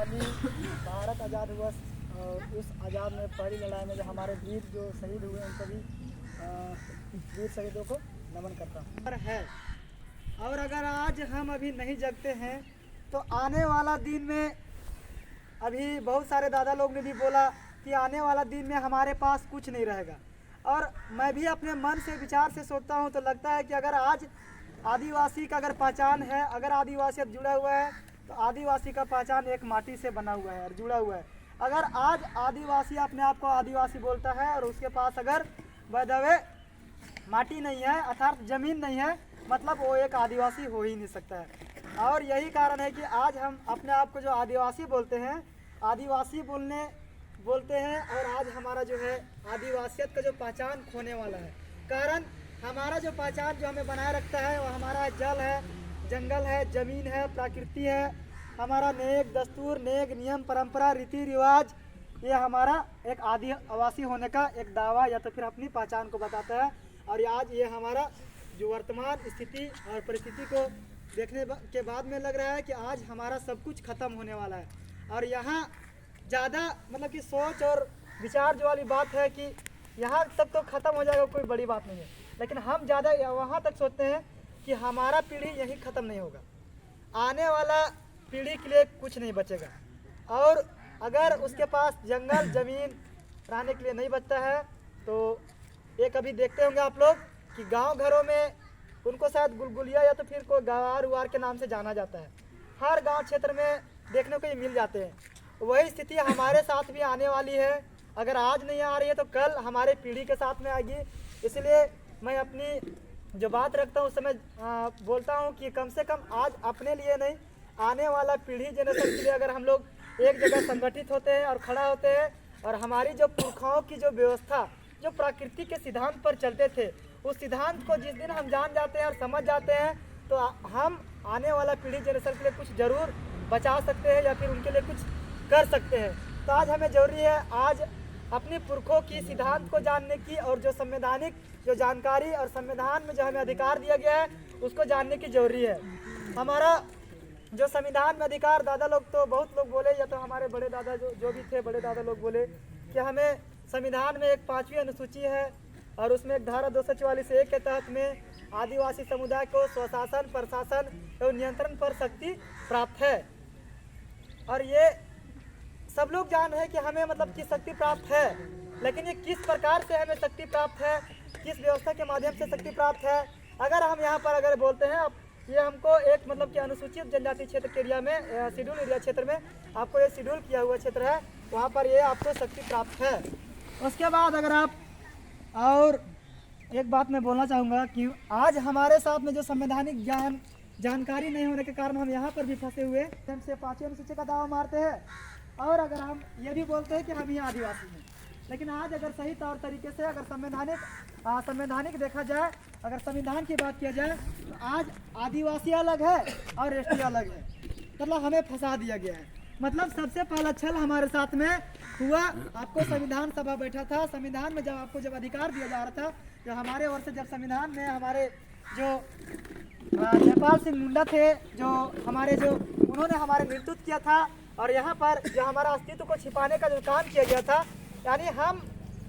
अभी भारत आज़ाद हुआ और उस आज़ाद में पहली लड़ाई में जो हमारे वीर जो शहीद हुए उन सभी वीर शहीदों को नमन करता हूँ। है और अगर आज हम अभी नहीं जगते हैं तो आने वाला दिन में, अभी बहुत सारे दादा लोग ने भी बोला कि आने वाला दिन में हमारे पास कुछ नहीं रहेगा। और मैं भी अपने मन से विचार से सोचता हूँ तो लगता है कि अगर आज आदिवासी का अगर पहचान है, अगर आदिवासियत जुड़ा हुआ है तो आदिवासी का पहचान एक माटी से बना हुआ है और जुड़ा हुआ है। अगर आज आदिवासी अपने आप को आदिवासी बोलता है और उसके पास अगर वैधवे माटी नहीं है अर्थात ज़मीन नहीं है, मतलब वो एक आदिवासी हो ही नहीं सकता है। और यही कारण है कि आज हम अपने आप को जो आदिवासी बोलते हैं, आदिवासी बोलते हैं और आज हमारा जो है आदिवासियत का जो पहचान खोने वाला है। कारण हमारा जो पहचान जो हमें बनाए रखता है वो हमारा जल है, जंगल है, ज़मीन है, प्रकृति है, हमारा नेक दस्तूर, नेक नियम, परंपरा, रीति रिवाज, ये हमारा एक आदिवासी होने का एक दावा या तो फिर अपनी पहचान को बताता है। और आज ये हमारा जो वर्तमान स्थिति और परिस्थिति को देखने के बाद में लग रहा है कि आज हमारा सब कुछ ख़त्म होने वाला है। और यहाँ ज़्यादा मतलब कि सोच और विचार जो वाली बात है कि यहाँ तक तो ख़त्म हो जाएगा, कोई बड़ी बात नहीं है, लेकिन हम ज़्यादा वहाँ तक सोचते हैं कि हमारा पीढ़ी यहीं ख़त्म नहीं होगा, आने वाला पीढ़ी के लिए कुछ नहीं बचेगा। और अगर उसके पास जंगल ज़मीन रहने के लिए नहीं बचता है तो ये कभी देखते होंगे आप लोग कि गांव घरों में उनको शायद गुलगुलिया या तो फिर कोई गवार उवार के नाम से जाना जाता है, हर गांव क्षेत्र में देखने को ये मिल जाते हैं। वही स्थिति हमारे साथ भी आने वाली है, अगर आज नहीं आ रही है तो कल हमारे पीढ़ी के साथ में आएगी। इसलिए मैं अपनी जो बात रखता हूँ उस समय बोलता हूँ कि कम से कम आज अपने लिए नहीं, आने वाला पीढ़ी जनरेशन के लिए अगर हम लोग एक जगह संगठित होते हैं और खड़ा होते हैं और हमारी जो पुरखाओं की जो व्यवस्था जो प्रकृति के सिद्धांत पर चलते थे, उस सिद्धांत को जिस दिन हम जान जाते हैं और समझ जाते हैं तो हम आने वाला पीढ़ी जनरेशन के लिए कुछ ज़रूर बचा सकते हैं या फिर उनके लिए कुछ कर सकते हैं। तो आज हमें ज़रूरी है आज अपनी पुरखों की सिद्धांत को जानने की और जो संवैधानिक जो जानकारी और संविधान में जो हमें अधिकार दिया गया है उसको जानने की ज़रूरी है। हमारा जो संविधान में अधिकार, दादा लोग तो बहुत लोग बोले या तो हमारे बड़े दादा जो भी थे बड़े दादा लोग बोले कि हमें संविधान में एक 5वीं अनुसूची है और उसमें एक धारा 244(1) के तहत में आदिवासी समुदाय को स्वशासन, प्रशासन एवं नियंत्रण पर शक्ति प्राप्त है। और ये सब लोग जान रहे हैं कि हमें मतलब की शक्ति प्राप्त है, लेकिन ये किस प्रकार से हमें शक्ति प्राप्त है, किस व्यवस्था के माध्यम से शक्ति प्राप्त है। अगर हम यहाँ पर अगर बोलते हैं ये हमको एक मतलब कि अनुसूचित जनजाति क्षेत्र के एरिया में, शेड्यूल एरिया क्षेत्र में आपको ये शेड्यूल किया हुआ क्षेत्र है, वहाँ पर ये आपको शक्ति प्राप्त है। उसके बाद अगर आप और एक बात मैं बोलना चाहूँगा कि आज हमारे साथ में जो संवैधानिक जानकारी नहीं होने के कारण हम यहाँ पर भी फंसे हुए हमसे 5वीं अनुसूची का दावा मारते हैं और अगर हम ये भी बोलते हैं कि हम ही आदिवासी हैं। लेकिन आज अगर सही तौर तरीके से अगर संवैधानिक देखा जाए, अगर संविधान की बात किया जाए तो आज आदिवासी अलग है और एसटी अलग है, मतलब हमें फंसा दिया गया है। मतलब सबसे पहला छल हमारे साथ में हुआ, आपको संविधान सभा बैठा था, संविधान में जब अधिकार दिया जा रहा था, जो हमारे ओर से जब संविधान में हमारे जो नेपाल सिंह मुंडा थे, जो उन्होंने हमारे नेतृत्व किया था और यहाँ पर जो हमारा अस्तित्व को छिपाने का जो काम किया गया था, यानी हम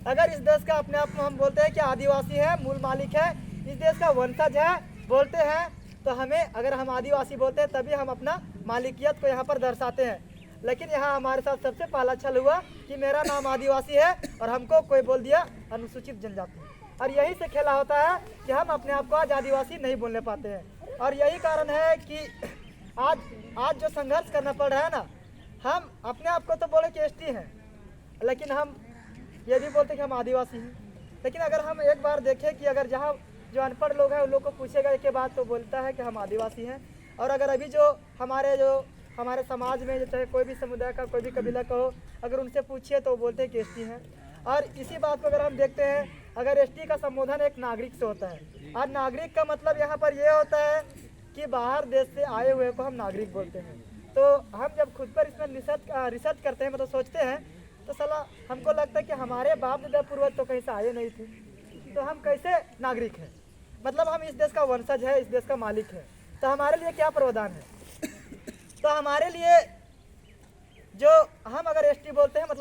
अगर इस देश का अपने आप को हम बोलते हैं कि आदिवासी है, मूल मालिक है, इस देश का वंशज है बोलते हैं, तो हमें अगर हम आदिवासी बोलते हैं तभी हम अपना मालिकियत को यहाँ पर दर्शाते हैं। लेकिन यहाँ हमारे साथ सबसे पहला छल हुआ कि मेरा नाम आदिवासी है और हमको कोई बोल दिया अनुसूचित जनजाति, और यही से खेला होता है कि हम अपने आप को आज आदिवासी नहीं बोलने पाते हैं। और यही कारण है कि आज जो संघर्ष करना पड़ रहा है ना, हम अपने आप को तो बोले कि एसटी हैं, लेकिन हम ये भी बोलते कि हम आदिवासी हैं। लेकिन अगर हम एक बार देखें कि अगर जहाँ जो अनपढ़ लोग हैं उन लोग को पूछेगा एक के बाद तो बोलता है कि हम आदिवासी हैं। और अगर अभी जो हमारे समाज में चाहे कोई भी समुदाय का कोई भी कबीला का हो, अगर उनसे पूछिए तो बोलते हैं कि एसटी हैं। और इसी बात को अगर हम देखते हैं, अगर एसटी का संबोधन एक नागरिक से होता है और नागरिक का मतलब यहाँ पर ये होता है कि बाहर देश से आए हुए को हम नागरिक बोलते हैं। तो हम जब खुद पर इसमें रिसर्च करते हैं, मतलब सोचते हैं, तो साला हमको लगता है कि हमारे बाप दादा पूर्वज तो कहीं से आए नहीं थे, तो हम कैसे नागरिक हैं। मतलब हम इस देश का वंशज है, इस देश का मालिक है, तो हमारे लिए क्या प्रावधान है। तो हमारे लिए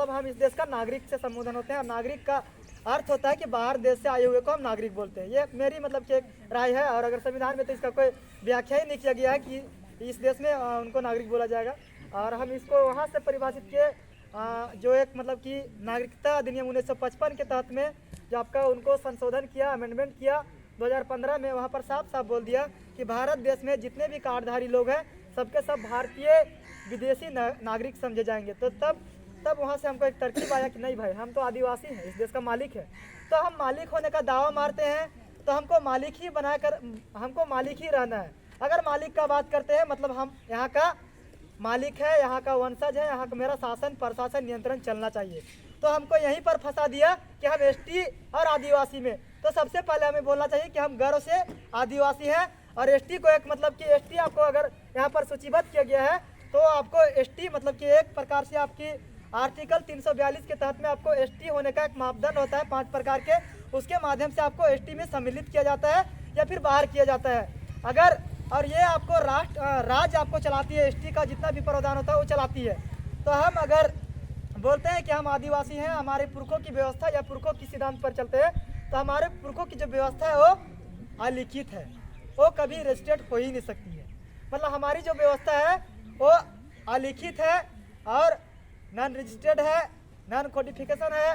तब हम इस देश का नागरिक से संबोधन होते हैं। और नागरिक का अर्थ होता है कि बाहर देश से आए हुए को हम नागरिक बोलते हैं। ये मेरी मतलब कि एक राय है, और अगर संविधान में तो इसका कोई व्याख्या ही नहीं किया गया है कि इस देश में उनको नागरिक बोला जाएगा। और हम इसको वहाँ से परिभाषित किए जो एक मतलब कि नागरिकता अधिनियम 1955 के तहत में जो आपका उनको संशोधन किया, अमेंडमेंट किया 2015 में, वहाँ पर साफ साफ बोल दिया कि भारत देश में जितने भी कार्डधारी लोग हैं सबके सब भारतीय विदेशी नागरिक समझे जाएंगे। तो तब वहाँ से हमको एक तरकीब आया कि नहीं भाई, हम तो आदिवासी हैं, इस देश का मालिक है। तो हम मालिक होने का दावा मारते हैं, तो हमको मालिक ही बनाकर हमको मालिक ही रहना है। अगर मालिक का बात करते हैं मतलब हम यहाँ का मालिक है, यहाँ का वंशज है, यहाँ का मेरा शासन प्रशासन नियंत्रण चलना चाहिए। तो हमको यहीं पर फंसा दिया कि हम एसटी और आदिवासी में। तो सबसे पहले हमें बोलना चाहिए कि हम गर्व से आदिवासी हैं, और एसटी को एक मतलब कि एसटी आपको अगर यहाँ पर सूचीबद्ध किया गया है तो आपको एसटी मतलब कि एक प्रकार से आपकी आर्टिकल 342 के तहत में आपको एसटी होने का एक मापदंड होता है 5 प्रकार के, उसके माध्यम से आपको एसटी में सम्मिलित किया जाता है या फिर बाहर किया जाता है। अगर और ये आपको राज्य आपको चलाती है, एसटी का जितना भी प्रावधान होता है वो चलाती है। तो हम अगर बोलते हैं कि हम आदिवासी हैं, हमारे पुरखों की व्यवस्था या पुरखों की सिद्धांत पर चलते हैं, तो हमारे पुरखों की जो व्यवस्था है वो अलिखित है, वो कभी रजिस्टर्ड हो ही नहीं सकती है। मतलब हमारी जो व्यवस्था है वो अलिखित है और नॉन रजिस्टर्ड है, नॉन कोडिफिकेशन है,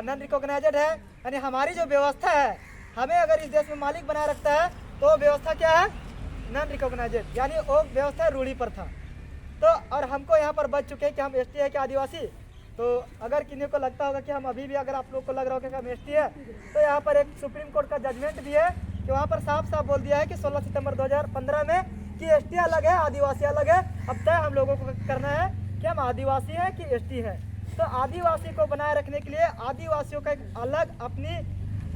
नॉन रिकॉग्नाइज्ड है। यानी हमारी जो व्यवस्था है, हमें अगर इस देश में मालिक बनाए रखता है तो व्यवस्था क्या है, नॉन रिकॉग्नाइज्ड, यानी वो व्यवस्था रूढ़ी पर था। तो और हमको यहाँ पर बच चुके हैं कि हम एसटी है कि आदिवासी। तो अगर किन्हीं को लगता होगा कि हम अभी भी, अगर आप लोग को लग रहा होगा कि हम एसटी है, तो यहाँ पर एक सुप्रीम कोर्ट का जजमेंट भी है कि वहाँ पर साफ साफ बोल दिया है कि 16 सितंबर 2015 में कि एसटी अलग है, आदिवासी अलग है। अब तय हम लोगों को करना है कि हम आदिवासी हैं कि एसटी है। तो आदिवासी को बनाए रखने के लिए आदिवासियों का एक अलग अपनी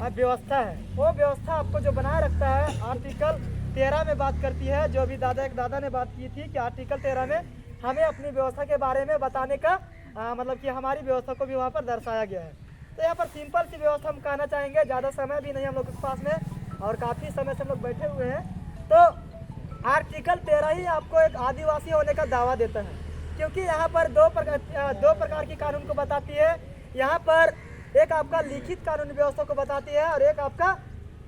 व्यवस्था है। वो व्यवस्था आपको जो बनाए रखता है आर्टिकल 13 में बात करती है, जो अभी एक दादा ने बात की थी कि आर्टिकल 13 में हमें अपनी व्यवस्था के बारे में बताने का मतलब कि हमारी व्यवस्था को भी वहाँ पर दर्शाया गया है। तो यहाँ पर सिंपल सी व्यवस्था हम कहना चाहेंगे, ज़्यादा समय भी नहीं हम लोग के पास में और काफ़ी समय से हम लोग बैठे हुए हैं। तो आर्टिकल 13 ही आपको एक आदिवासी होने का दावा देता है, क्योंकि यहाँ पर दो प्रकार की कानून को बताती है। यहाँ पर एक आपका लिखित कानून व्यवस्था को बताती है और एक आपका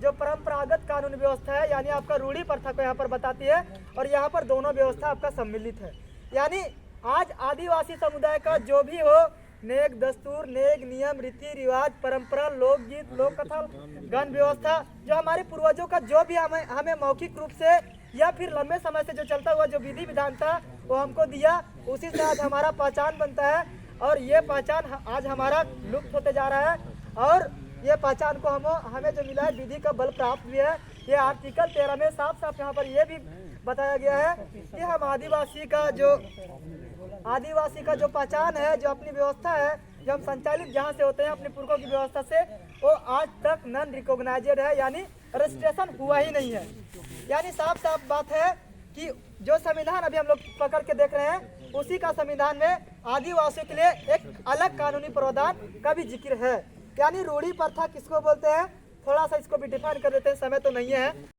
जो परंपरागत कानून व्यवस्था है यानी आपका रूढ़ी प्रथा को यहाँ पर बताती है। और यहाँ पर दोनों व्यवस्था आपका सम्मिलित है। यानी आज आदिवासी समुदाय का जो भी हो, नेक दस्तूर, नेक नियम, रीति रिवाज, परंपरा, लोकगीत, लोक कथा, गण व्यवस्था, जो हमारे पूर्वजों का जो भी हमें मौखिक रूप से या फिर लंबे समय से जो चलता हुआ जो विधि विधान था वो हमको दिया, उसी से आज हमारा पहचान बनता है। और ये पहचान आज हमारा लुप्त होते जा रहा है, और ये पहचान को हमें जो मिला है विधि का बल प्राप्त भी है। ये आर्टिकल 13 में साफ साफ यहाँ पर ये भी बताया गया है कि हम आदिवासी का जो पहचान है, जो अपनी व्यवस्था है, जो हम संचालित जहाँ से होते हैं अपने पुरखों की व्यवस्था से, वो आज तक नॉन रिकॉग्नाइज्ड है, यानी रजिस्ट्रेशन हुआ ही नहीं है। यानी साफ साफ बात है कि जो संविधान अभी हम लोग पकड़ के देख रहे हैं, उसी का संविधान में आदिवासियों के लिए एक अलग कानूनी प्रावधान का भी जिक्र है। यानी रूढ़ी प्रथा किसको बोलते हैं, थोड़ा सा इसको भी डिफाइन कर देते हैं, समय तो नहीं है।